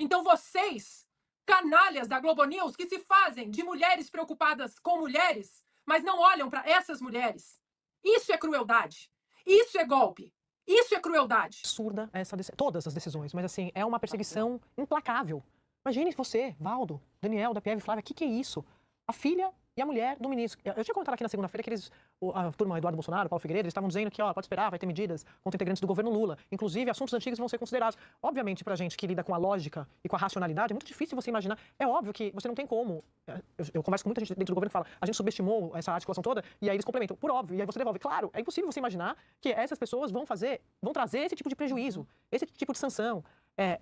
Então vocês, canalhas da Globo News, que se fazem de mulheres preocupadas com mulheres, mas não olham para essas mulheres. Isso é crueldade. Isso é golpe. Isso é crueldade. Absurda todas as decisões, mas assim, é uma perseguição implacável. Imagine você, Valdo, Daniel, da PF, Flávia, o que é isso? A filha e a mulher do ministro. Eu tinha contado aqui na segunda-feira que a turma Eduardo Bolsonaro, Paulo Figueiredo, eles estavam dizendo que, ó, pode esperar, vai ter medidas contra integrantes do governo Lula. Inclusive, assuntos antigos vão ser considerados. Obviamente, pra gente que lida com a lógica e com a racionalidade, é muito difícil você imaginar. É óbvio que você não tem como. Eu converso com muita gente dentro do governo que fala, a gente subestimou essa articulação toda, e aí eles complementam, por óbvio, e aí você devolve. Claro, é impossível você imaginar que essas pessoas vão trazer esse tipo de prejuízo, esse tipo de sanção. É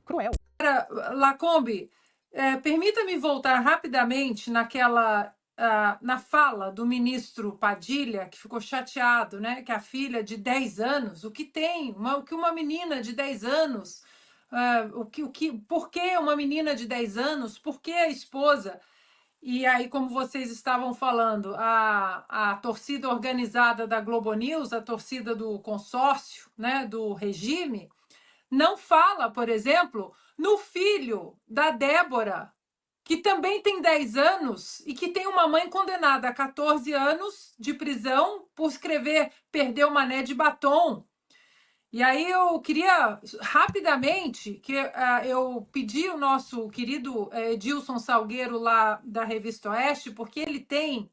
cruel. Lacombe, permita-me voltar rapidamente na fala do ministro Padilha, que ficou chateado, né, que a filha de 10 anos, o que uma menina de 10 anos, por que uma menina de 10 anos, por que a esposa? E aí, como vocês estavam falando, a torcida organizada da Globo News, a torcida do consórcio, né, do regime, não fala, por exemplo, no filho da Débora, que também tem 10 anos e que tem uma mãe condenada a 14 anos de prisão por escrever Perdeu Mané de batom. E aí eu queria rapidamente que eu pedi o nosso querido Edilson Salgueiro lá da Revista Oeste, porque ele tem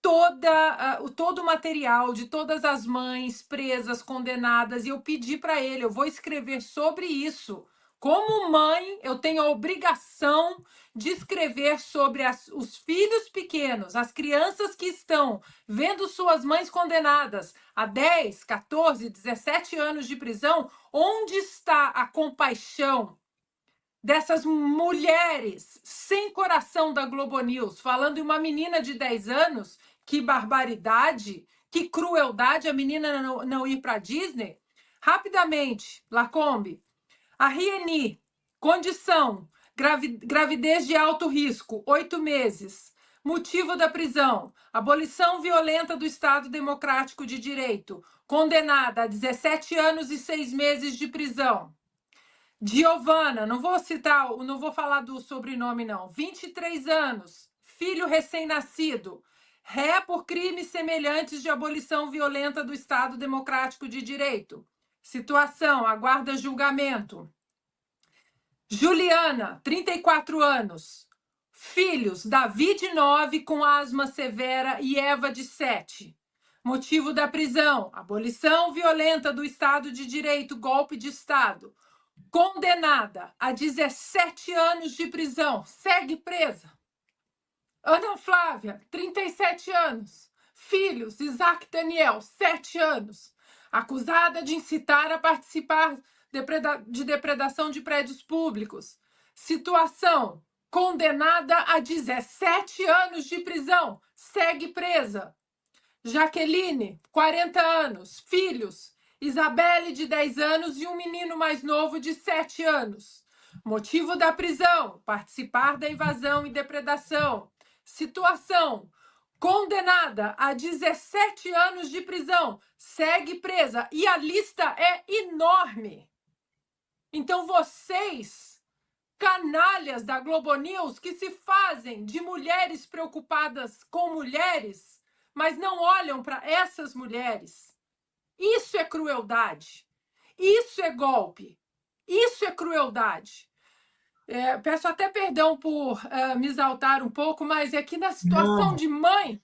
todo o material de todas as mães presas, condenadas, e eu pedi para ele, eu vou escrever sobre isso. Como mãe, eu tenho a obrigação de escrever sobre os filhos pequenos, as crianças que estão vendo suas mães condenadas a 10, 14, 17 anos de prisão. Onde está a compaixão dessas mulheres sem coração da Globo News, falando em uma menina de 10 anos? Que barbaridade, que crueldade a menina não ir para a Disney. Rapidamente, Lacombe, a Rieni, condição, gravidez de alto risco, 8 meses. Motivo da prisão, abolição violenta do Estado Democrático de Direito, condenada a 17 anos e 6 meses de prisão. Giovana, não vou falar do sobrenome não, 23 anos, filho recém-nascido, ré por crimes semelhantes de abolição violenta do Estado Democrático de Direito. Situação, aguarda julgamento. Juliana, 34 anos, filhos, Davi de 9 com asma severa e Eva de 7. Motivo da prisão, abolição violenta do Estado de Direito, golpe de Estado. Condenada a 17 anos de prisão, segue presa. Ana Flávia, 37 anos. Filhos, Isaac Daniel, 7 anos. Acusada de incitar a participar de depredação de prédios públicos. Situação, condenada a 17 anos de prisão, segue presa. Jaqueline, 40 anos. Filhos, Isabelle, de 10 anos, e um menino mais novo, de 7 anos. Motivo da prisão, participar da invasão e depredação. Situação, condenada a 17 anos de prisão, segue presa. E a lista é enorme. Então vocês, canalhas da Globo News, que se fazem de mulheres preocupadas com mulheres, mas não olham para essas mulheres. Isso é crueldade. Isso é golpe. Isso é crueldade. Peço até perdão por me exaltar um pouco, mas é que na situação Não, de mãe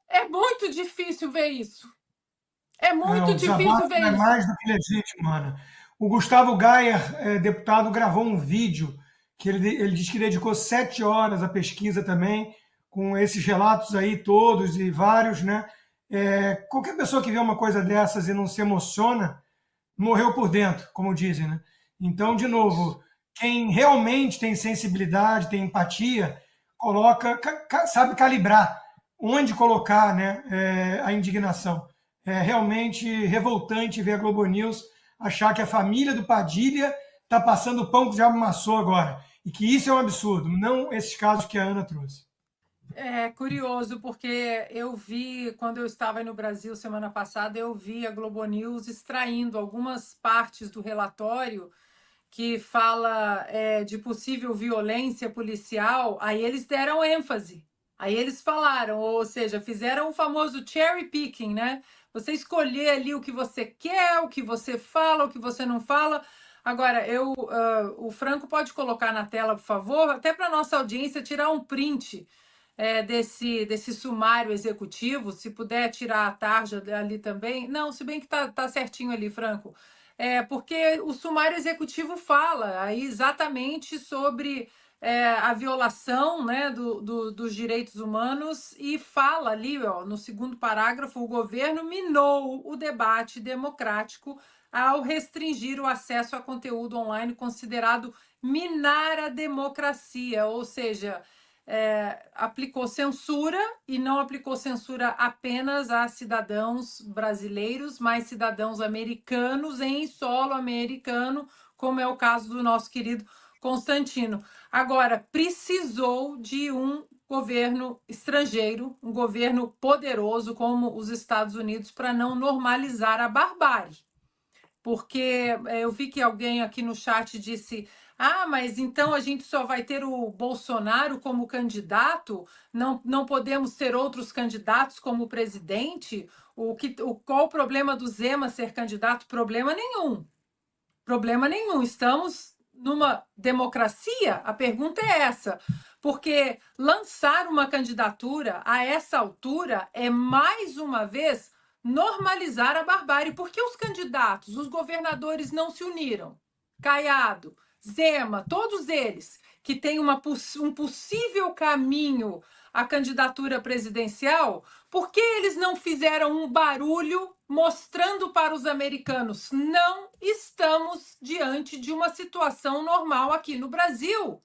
é muito difícil ver isso. É muito o difícil desabafo ver é isso. mais do que legítimo, Ana. O Gustavo Gayer, deputado, gravou um vídeo que ele diz que dedicou 7 horas à pesquisa também, com esses relatos aí todos e vários, né? Qualquer pessoa que vê uma coisa dessas e não se emociona, morreu por dentro, como dizem, né? Então, de novo, quem realmente tem sensibilidade, tem empatia, sabe calibrar onde colocar, né, a indignação. É realmente revoltante ver a Globo News achar que a família do Padilha está passando o pão que o diabo amassou agora. E que isso é um absurdo, não esses casos que a Ana trouxe. É curioso, porque eu vi, quando eu estava aí no Brasil semana passada, eu vi a Globo News extraindo algumas partes do relatório que fala de possível violência policial, aí eles deram ênfase. Aí eles falaram, ou seja, fizeram o famoso cherry picking, né? Você escolher ali o que você quer, o que você fala, o que você não fala. Agora, o Franco pode colocar na tela, por favor, até para nossa audiência tirar um print desse sumário executivo, se puder tirar a tarja ali também. Não, se bem que tá certinho ali, Franco. Porque o sumário executivo fala aí exatamente sobre a violação, né, dos direitos humanos e fala ali, ó, no segundo parágrafo, o governo minou o debate democrático ao restringir o acesso a conteúdo online considerado minar a democracia, ou seja, aplicou censura e não aplicou censura apenas a cidadãos brasileiros, mas cidadãos americanos em solo americano, como é o caso do nosso querido Constantino. Agora, precisou de um governo estrangeiro, um governo poderoso como os Estados Unidos, para não normalizar a barbárie. Porque eu vi que alguém aqui no chat disse: ah, mas então a gente só vai ter o Bolsonaro como candidato? Não podemos ter outros candidatos como presidente? Qual o problema do Zema ser candidato? Problema nenhum. Problema nenhum. Estamos numa democracia? A pergunta é essa. Porque lançar uma candidatura a essa altura é, mais uma vez, normalizar a barbárie. Por que os candidatos, os governadores não se uniram? Caiado, Zema, todos eles que têm um possível caminho à candidatura presidencial, por que eles não fizeram um barulho mostrando para os americanos: não estamos diante de uma situação normal aqui no Brasil?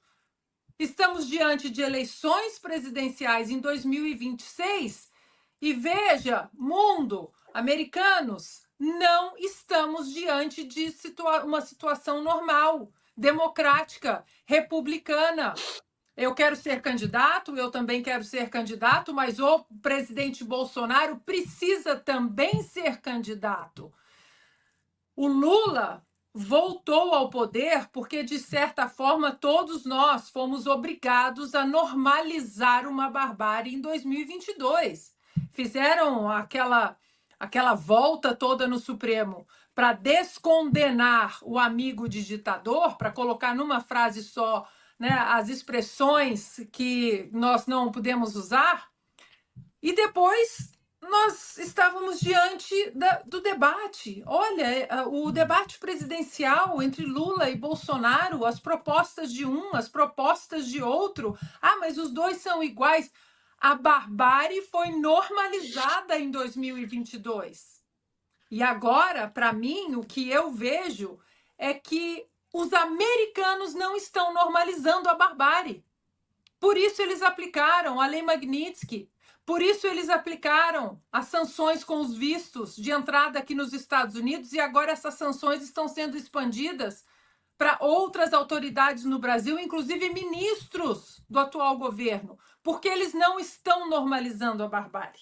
Estamos diante de eleições presidenciais em 2026 e veja, mundo, americanos, não estamos diante de uma situação normal, democrática, republicana. Eu quero ser candidato, eu também quero ser candidato, mas o presidente Bolsonaro precisa também ser candidato. O Lula voltou ao poder porque, de certa forma, todos nós fomos obrigados a normalizar uma barbárie em 2022. Fizeram aquela volta toda no Supremo para descondenar o amigo de ditador, para colocar numa frase só, né, as expressões que nós não podemos usar, e depois nós estávamos diante do debate. Olha, o debate presidencial entre Lula e Bolsonaro, as propostas de um, as propostas de outro. Ah, mas os dois são iguais. A barbárie foi normalizada em 2022. E agora, para mim, o que eu vejo é que os americanos não estão normalizando a barbárie. Por isso eles aplicaram a Lei Magnitsky. Por isso eles aplicaram as sanções com os vistos de entrada aqui nos Estados Unidos, e agora essas sanções estão sendo expandidas para outras autoridades no Brasil, inclusive ministros do atual governo, porque eles não estão normalizando a barbárie.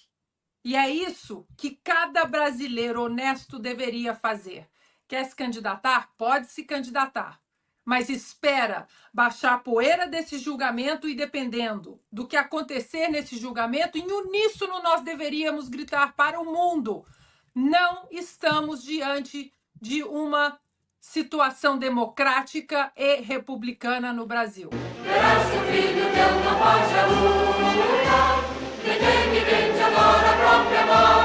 E é isso que cada brasileiro honesto deveria fazer. Quer se candidatar? Pode se candidatar. Mas espera baixar a poeira desse julgamento e, dependendo do que acontecer nesse julgamento, em uníssono nós deveríamos gritar para o mundo: não estamos diante de uma situação democrática e republicana no Brasil. Verás que o filho teu não foge à luta, nem agora a própria morte.